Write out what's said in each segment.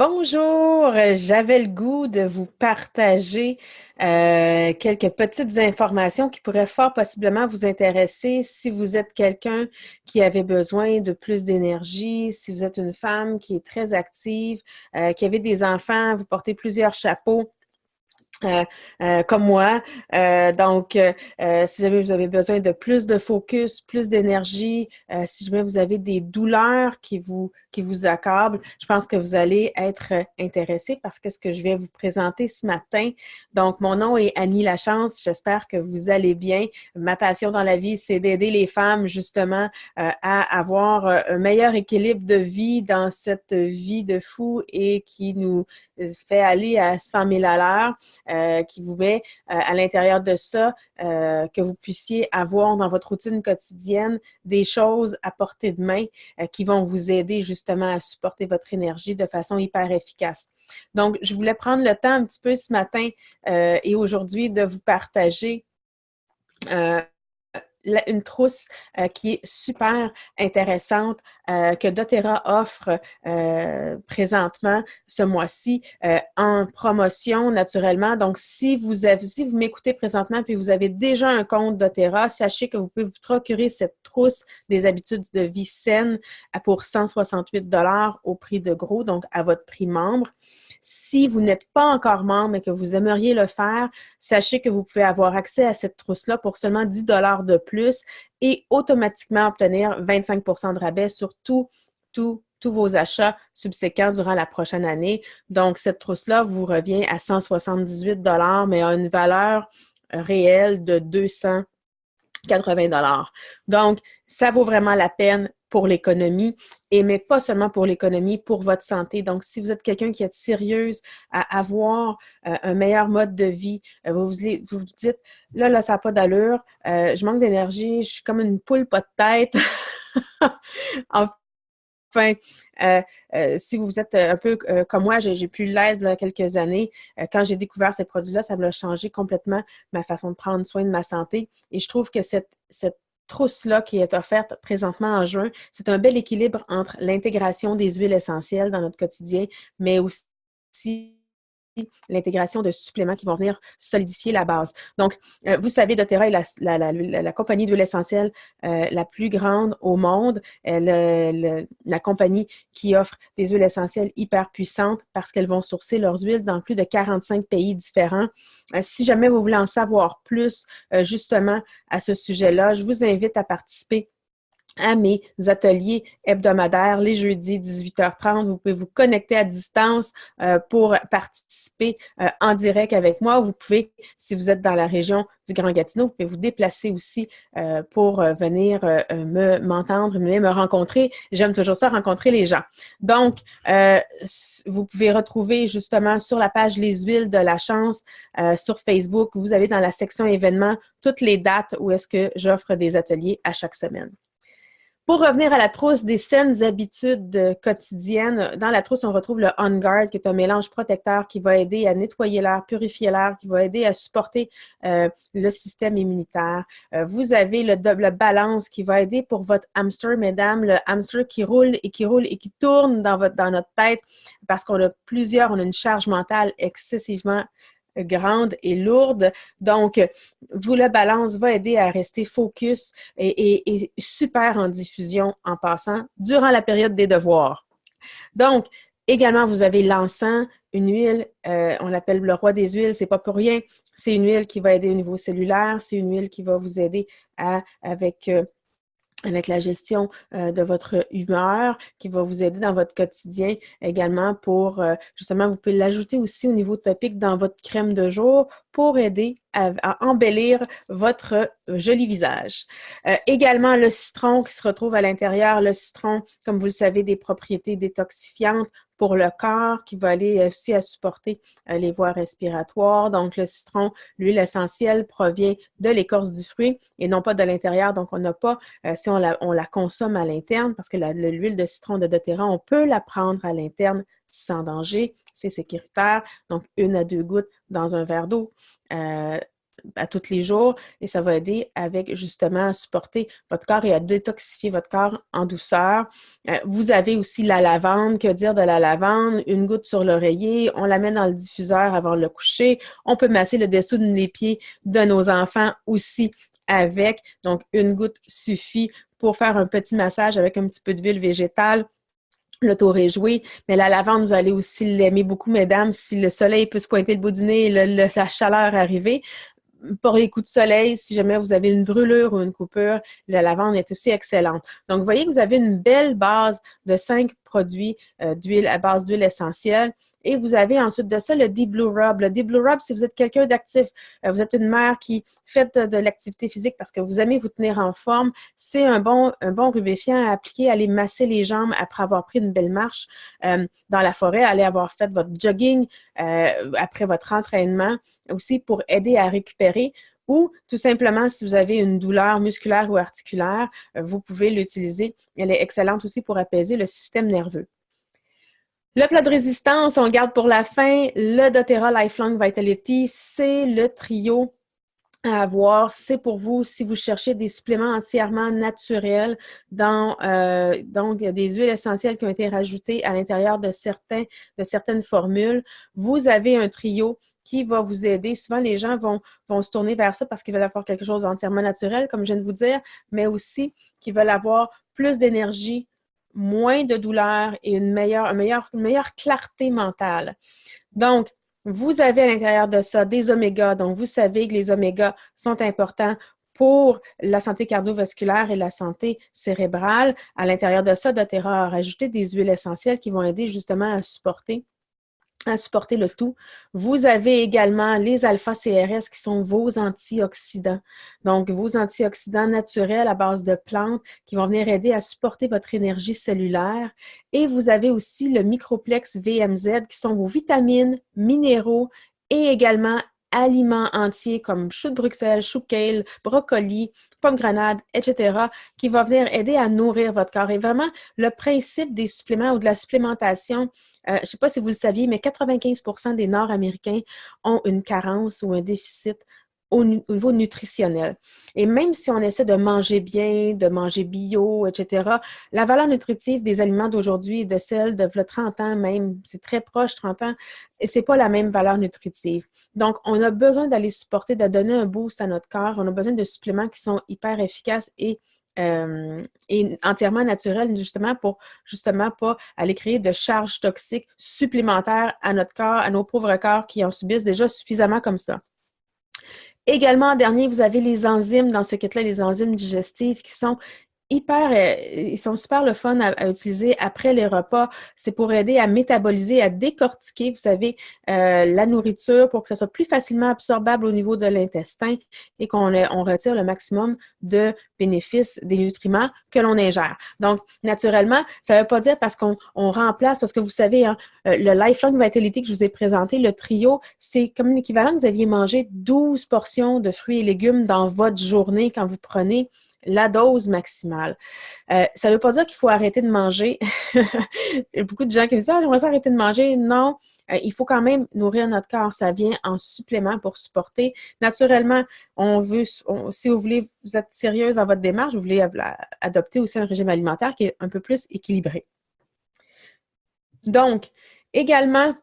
Bonjour, j'avais le goût de vous partager quelques petites informations qui pourraient fort possiblement vous intéresser si vous êtes quelqu'un qui avait besoin de plus d'énergie, si vous êtes une femme qui est très active, qui avait des enfants, vous portez plusieurs chapeaux. euh, comme moi. Si jamais vous avez besoin de plus de focus, plus d'énergie, si jamais vous avez des douleurs qui vous accablent, je pense que vous allez être intéressé parce que ce que je vais vous présenter ce matin. Donc, mon nom est Annie Lachance. J'espère que vous allez bien. Ma passion dans la vie, c'est d'aider les femmes justement à avoir un meilleur équilibre de vie dans cette vie de fou et qui nous fait aller à 100 000 à l'heure. Qui vous met à l'intérieur de ça, que vous puissiez avoir dans votre routine quotidienne des choses à portée de main qui vont vous aider justement à supporter votre énergie de façon hyper efficace. Donc, je voulais prendre le temps un petit peu ce matin et aujourd'hui de vous partager euh, une trousse qui est super intéressante que doTERRA offre présentement ce mois-ci en promotion naturellement. Donc, si vous m'écoutez présentement puis vous avez déjà un compte doTERRA, sachez que vous pouvez vous procurer cette trousse des habitudes de vie saines pour 168 au prix de gros, donc à votre prix membre. Si vous n'êtes pas encore membre et que vous aimeriez le faire, sachez que vous pouvez avoir accès à cette trousse-là pour seulement 10 de plus et automatiquement obtenir 25 de rabais sur tous vos achats subséquents durant la prochaine année. Donc, cette trousse-là vous revient à 178 mais a une valeur réelle de 280 Donc, ça vaut vraiment la peine pour l'économie, mais pas seulement pour l'économie, pour votre santé. Donc, si vous êtes quelqu'un qui est sérieuse à avoir un meilleur mode de vie, vous dites, là, ça n'a pas d'allure, je manque d'énergie, je suis comme une poule pas de tête. Enfin, si vous êtes un peu comme moi, j'ai pu l'être il y a quelques années. Quand j'ai découvert ces produits-là, ça m'a changé complètement ma façon de prendre soin de ma santé. Et je trouve que cette trousse-là qui est offerte présentement en juin, c'est un bel équilibre entre l'intégration des huiles essentielles dans notre quotidien, mais aussi l'intégration de suppléments qui vont venir solidifier la base. Donc, vous savez, doTERRA est la compagnie d'huile essentielle la plus grande au monde, la compagnie qui offre des huiles essentielles hyper puissantes parce qu'elles vont sourcer leurs huiles dans plus de 45 pays différents. Si jamais vous voulez en savoir plus justement à ce sujet-là, je vous invite à participer à mes ateliers hebdomadaires les jeudis 18h30. Vous pouvez vous connecter à distance pour participer en direct avec moi. Vous pouvez, si vous êtes dans la région du Grand Gatineau, vous pouvez vous déplacer aussi pour venir m'entendre, venir me rencontrer. J'aime toujours ça, rencontrer les gens. Donc, vous pouvez retrouver justement sur la page Les Huiles de la Chance sur Facebook. Vous avez dans la section événements toutes les dates où est-ce que j'offre des ateliers à chaque semaine. Pour revenir à la trousse des saines habitudes quotidiennes, dans la trousse, on retrouve le On Guard, qui est un mélange protecteur qui va aider à nettoyer l'air, purifier l'air, qui va aider à supporter le système immunitaire. Vous avez le double balance qui va aider pour votre hamster, mesdames, le hamster qui roule et qui tourne dans notre tête parce qu'on a on a une charge mentale excessivement grande et lourde. Donc, vous, la balance va aider à rester focus et super en diffusion en passant durant la période des devoirs. Donc, également, vous avez l'encens, une huile, on l'appelle le roi des huiles, c'est pas pour rien. C'est une huile qui va aider au niveau cellulaire, c'est une huile qui va vous aider avec la gestion de votre humeur, qui va vous aider dans votre quotidien également pour, justement, vous pouvez l'ajouter aussi au niveau topique dans votre crème de jour pour aider à embellir votre joli visage. Également, le citron qui se retrouve à l'intérieur. Le citron, comme vous le savez, des propriétés détoxifiantes pour le corps, qui va aller aussi à supporter les voies respiratoires. Donc, le citron, l'huile essentielle provient de l'écorce du fruit et non pas de l'intérieur. Donc, on n'a pas, si on la consomme à l'interne, parce que l'huile de citron de doTERRA, on peut la prendre à l'interne sans danger, c'est sécuritaire. Donc, 1 à 2 gouttes dans un verre d'eau. à tous les jours et ça va aider avec justement à supporter votre corps et à détoxifier votre corps en douceur. Vous avez aussi la lavande. Que dire de la lavande? Une goutte sur l'oreiller, on la met dans le diffuseur avant le coucher. On peut masser le dessous des pieds de nos enfants aussi avec. Donc, une goutte suffit pour faire un petit massage avec un petit peu d'huile végétale. Le tour est joué, mais la lavande, vous allez aussi l'aimer beaucoup, mesdames, si le soleil peut se pointer le bout du nez et la chaleur arriver. Pour les coups de soleil, si jamais vous avez une brûlure ou une coupure, la lavande est aussi excellente. Donc, vous voyez que vous avez une belle base de 5 produits d'huile à base d'huile essentielle. Et vous avez ensuite de ça le Deep Blue Rub. Le Deep Blue Rub, si vous êtes quelqu'un d'actif, vous êtes une mère qui fait de l'activité physique parce que vous aimez vous tenir en forme, c'est un bon rubéfiant à appliquer, aller masser les jambes après avoir pris une belle marche dans la forêt, aller avoir fait votre jogging après votre entraînement, aussi pour aider à récupérer. Ou tout simplement, si vous avez une douleur musculaire ou articulaire, vous pouvez l'utiliser. Elle est excellente aussi pour apaiser le système nerveux. Le plat de résistance, on le garde pour la fin. Le doTERRA Lifelong Vitality, c'est le trio à avoir. C'est pour vous si vous cherchez des suppléments entièrement naturels donc des huiles essentielles qui ont été rajoutées à l'intérieur de certaines formules. Vous avez un trio qui va vous aider. Souvent, les gens vont se tourner vers ça parce qu'ils veulent avoir quelque chose d'entièrement naturel, comme je viens de vous dire, mais aussi qu'ils veulent avoir plus d'énergie, moins de douleur et une meilleure clarté mentale. Donc, vous avez à l'intérieur de ça des omégas. Donc, vous savez que les omégas sont importants pour la santé cardiovasculaire et la santé cérébrale. À l'intérieur de ça, doTERRA a rajouté des huiles essentielles qui vont aider justement à supporter le tout. Vous avez également les alpha-CRS qui sont vos antioxydants. Donc, vos antioxydants naturels à base de plantes qui vont venir aider à supporter votre énergie cellulaire. Et vous avez aussi le Microplex VMZ qui sont vos vitamines, minéraux et également aliments entiers comme chou de Bruxelles, chou kale, brocoli, pomme grenade, etc., qui va venir aider à nourrir votre corps. Et vraiment, le principe des suppléments ou de la supplémentation, je ne sais pas si vous le saviez, mais 95% des Nord-Américains ont une carence ou un déficit au niveau nutritionnel. Et même si on essaie de manger bien, de manger bio, etc., la valeur nutritive des aliments d'aujourd'hui et de celle de 30 ans même, c'est très proche, 30 ans, et ce n'est pas la même valeur nutritive. Donc, on a besoin d'aller supporter, de donner un boost à notre corps. On a besoin de suppléments qui sont hyper efficaces et entièrement naturels, justement pas aller créer de charges toxiques supplémentaires à notre corps, à nos pauvres corps qui en subissent déjà suffisamment comme ça. Également, en dernier, vous avez les enzymes dans ce kit-là, les enzymes digestives qui sont ils sont super le fun à utiliser après les repas. C'est pour aider à métaboliser, à décortiquer, vous savez, la nourriture pour que ça soit plus facilement absorbable au niveau de l'intestin et qu'on retire le maximum de bénéfices des nutriments que l'on ingère. Donc, naturellement, ça ne veut pas dire parce qu'on remplace, parce que vous savez, hein, le Lifelong Vitality que je vous ai présenté, le trio, c'est comme l'équivalent que vous aviez mangé 12 portions de fruits et légumes dans votre journée quand vous prenez la dose maximale. Ça ne veut pas dire qu'il faut arrêter de manger. Il y a beaucoup de gens qui me disent « Ah, j'aimerais ça arrêter de manger. » Non, il faut quand même nourrir notre corps. Ça vient en supplément pour supporter. Naturellement, si vous voulez, vous êtes sérieuse dans votre démarche, vous voulez adopter aussi un régime alimentaire qui est un peu plus équilibré. Donc, également,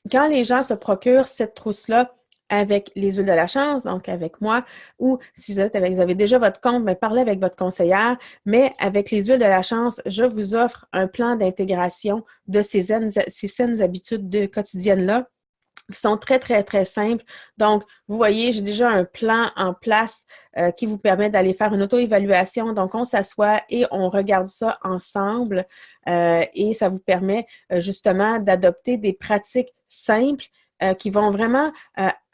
quand les gens se procurent cette trousse-là, avec les huiles de la chance, donc avec moi, ou si vous avez déjà votre compte, bien, parlez avec votre conseillère, mais avec les huiles de la chance, je vous offre un plan d'intégration de ces saines habitudes quotidiennes-là qui sont très, très, très simples. Donc, vous voyez, j'ai déjà un plan en place qui vous permet d'aller faire une auto-évaluation. Donc, on s'assoit et on regarde ça ensemble et ça vous permet justement d'adopter des pratiques simples qui vont vraiment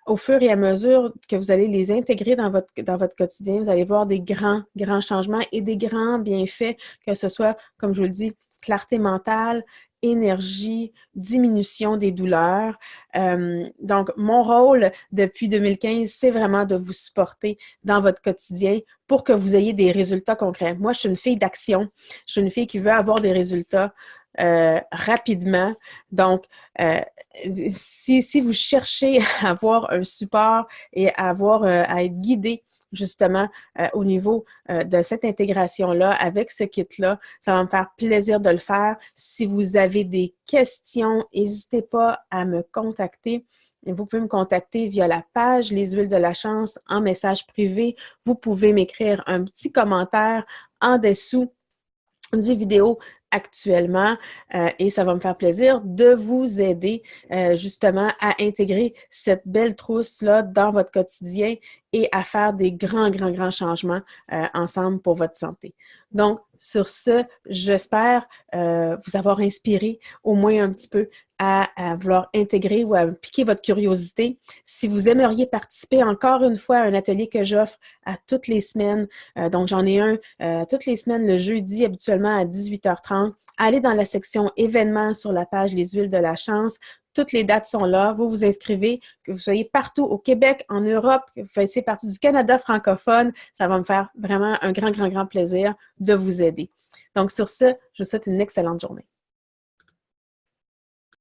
au fur et à mesure que vous allez les intégrer dans votre quotidien, vous allez voir des grands changements et des grands bienfaits, que ce soit, comme je vous le dis, clarté mentale, énergie, diminution des douleurs. Donc, mon rôle depuis 2015, c'est vraiment de vous supporter dans votre quotidien pour que vous ayez des résultats concrets. Moi, je suis une fille d'action. Je suis une fille qui veut avoir des résultats. rapidement. Donc, si vous cherchez à avoir un support et à être guidé justement au niveau de cette intégration-là, avec ce kit-là, ça va me faire plaisir de le faire. Si vous avez des questions, n'hésitez pas à me contacter. Vous pouvez me contacter via la page Les Huiles de la Chance en message privé. Vous pouvez m'écrire un petit commentaire en dessous du vidéo actuellement et ça va me faire plaisir de vous aider justement à intégrer cette belle trousse-là dans votre quotidien et à faire des grands changements ensemble pour votre santé. Donc, sur ce, j'espère vous avoir inspiré au moins un petit peu à vouloir intégrer ou à piquer votre curiosité. Si vous aimeriez participer encore une fois à un atelier que j'offre à toutes les semaines, donc j'en ai un toutes les semaines le jeudi habituellement à 18h30, allez dans la section événements sur la page Les Huiles de la Chance. Toutes les dates sont là. Vous vous inscrivez, que vous soyez partout au Québec, en Europe, que vous fassiez partie du Canada francophone. Ça va me faire vraiment un grand plaisir de vous aider. Donc, sur ce, je vous souhaite une excellente journée.